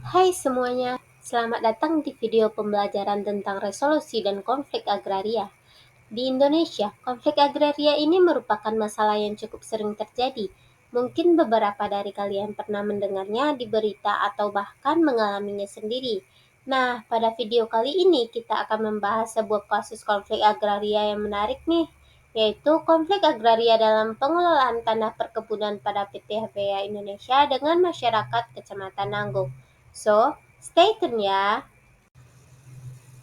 Hai semuanya, selamat datang di video pembelajaran tentang resolusi dan konflik agraria. Di Indonesia, konflik agraria ini merupakan masalah yang cukup sering terjadi. Mungkin beberapa dari kalian pernah mendengarnya di berita atau bahkan mengalaminya sendiri. Nah, pada video kali ini kita akan membahas sebuah kasus konflik agraria yang menarik nih, yaitu konflik agraria dalam pengelolaan tanah perkebunan pada PT HPA Indonesia dengan masyarakat Kecamatan Nanggung. So, stay tune ya.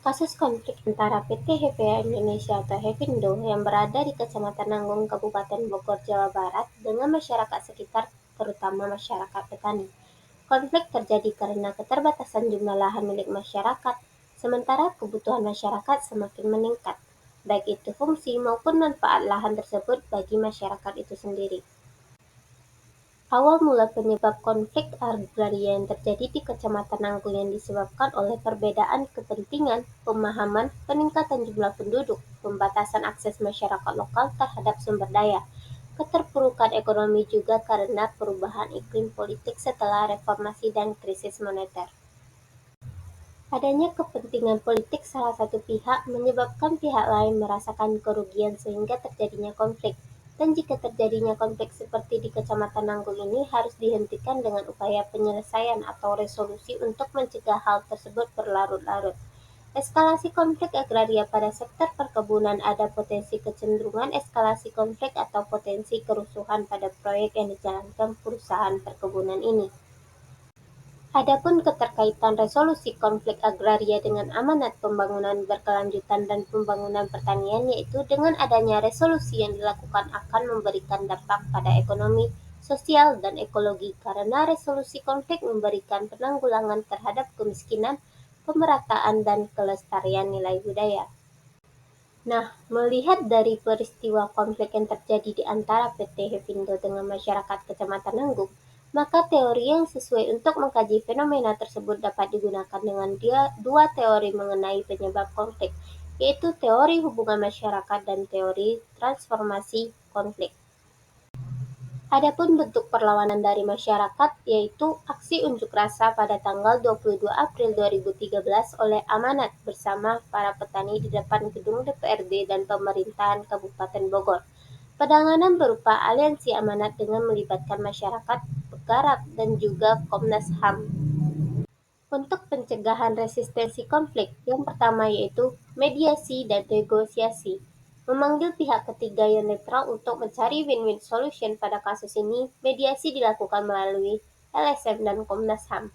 Kasus konflik antara PT HPA Indonesia atau Hepindo yang berada di Kecamatan Nanggung, Kabupaten Bogor, Jawa Barat dengan masyarakat sekitar, terutama masyarakat petani. Konflik terjadi karena keterbatasan jumlah lahan milik masyarakat, sementara kebutuhan masyarakat semakin meningkat, baik itu fungsi maupun manfaat lahan tersebut bagi masyarakat itu sendiri. Awal mula penyebab konflik agraria yang terjadi di Kecamatan Nanggung yang disebabkan oleh perbedaan kepentingan, pemahaman, peningkatan jumlah penduduk, pembatasan akses masyarakat lokal terhadap sumber daya, keterpurukan ekonomi juga karena perubahan iklim politik setelah reformasi dan krisis moneter. Adanya kepentingan politik salah satu pihak menyebabkan pihak lain merasakan kerugian sehingga terjadinya konflik. Dan jika terjadinya konflik seperti di Kecamatan Nanggung ini harus dihentikan dengan upaya penyelesaian atau resolusi untuk mencegah hal tersebut berlarut-larut. Eskalasi konflik agraria pada sektor perkebunan ada potensi kecenderungan eskalasi konflik atau potensi kerusuhan pada proyek yang dijalankan perusahaan perkebunan ini. Adapun keterkaitan resolusi konflik agraria dengan amanat pembangunan berkelanjutan dan pembangunan pertanian, yaitu dengan adanya resolusi yang dilakukan akan memberikan dampak pada ekonomi, sosial, dan ekologi karena resolusi konflik memberikan penanggulangan terhadap kemiskinan, pemerataan, dan kelestarian nilai budaya. Nah, melihat dari peristiwa konflik yang terjadi di antara PT Hepindo dengan masyarakat Kecamatan Nanggung, maka teori yang sesuai untuk mengkaji fenomena tersebut dapat digunakan dengan dua teori mengenai penyebab konflik, yaitu teori hubungan masyarakat dan teori transformasi konflik. Adapun bentuk perlawanan dari masyarakat yaitu aksi unjuk rasa pada tanggal 22 April 2013 oleh Amanat bersama para petani di depan gedung DPRD dan pemerintahan Kabupaten Bogor. Penanganan berupa aliansi Amanat dengan melibatkan masyarakat, Pegarap, dan juga Komnas HAM. Untuk pencegahan resistensi konflik, yang pertama yaitu mediasi dan negosiasi. Memanggil pihak ketiga yang netral untuk mencari win-win solution pada kasus ini, mediasi dilakukan melalui LSM dan Komnas HAM.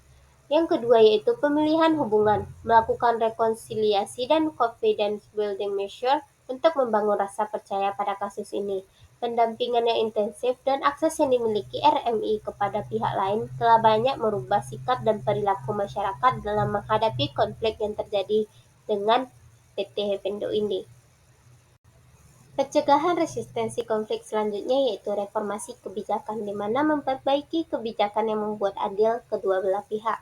Yang kedua yaitu pemilihan hubungan, melakukan rekonsiliasi dan confidence building measure untuk membangun rasa percaya pada kasus ini. Pendampingan yang intensif dan akses yang dimiliki RMI kepada pihak lain telah banyak merubah sikap dan perilaku masyarakat dalam menghadapi konflik yang terjadi dengan PT Hepindo ini. Pencegahan resistensi konflik selanjutnya yaitu reformasi kebijakan, di mana memperbaiki kebijakan yang membuat adil kedua belah pihak.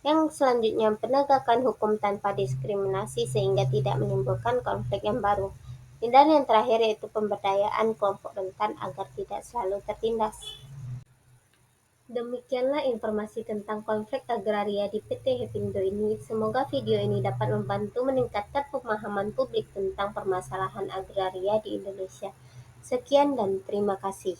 Yang selanjutnya penegakan hukum tanpa diskriminasi sehingga tidak menimbulkan konflik yang baru. Dan yang terakhir yaitu pemberdayaan kelompok rentan agar tidak selalu tertindas. Demikianlah informasi tentang konflik agraria di PT Hepindo ini. Semoga video ini dapat membantu meningkatkan pemahaman publik tentang permasalahan agraria di Indonesia. Sekian dan terima kasih.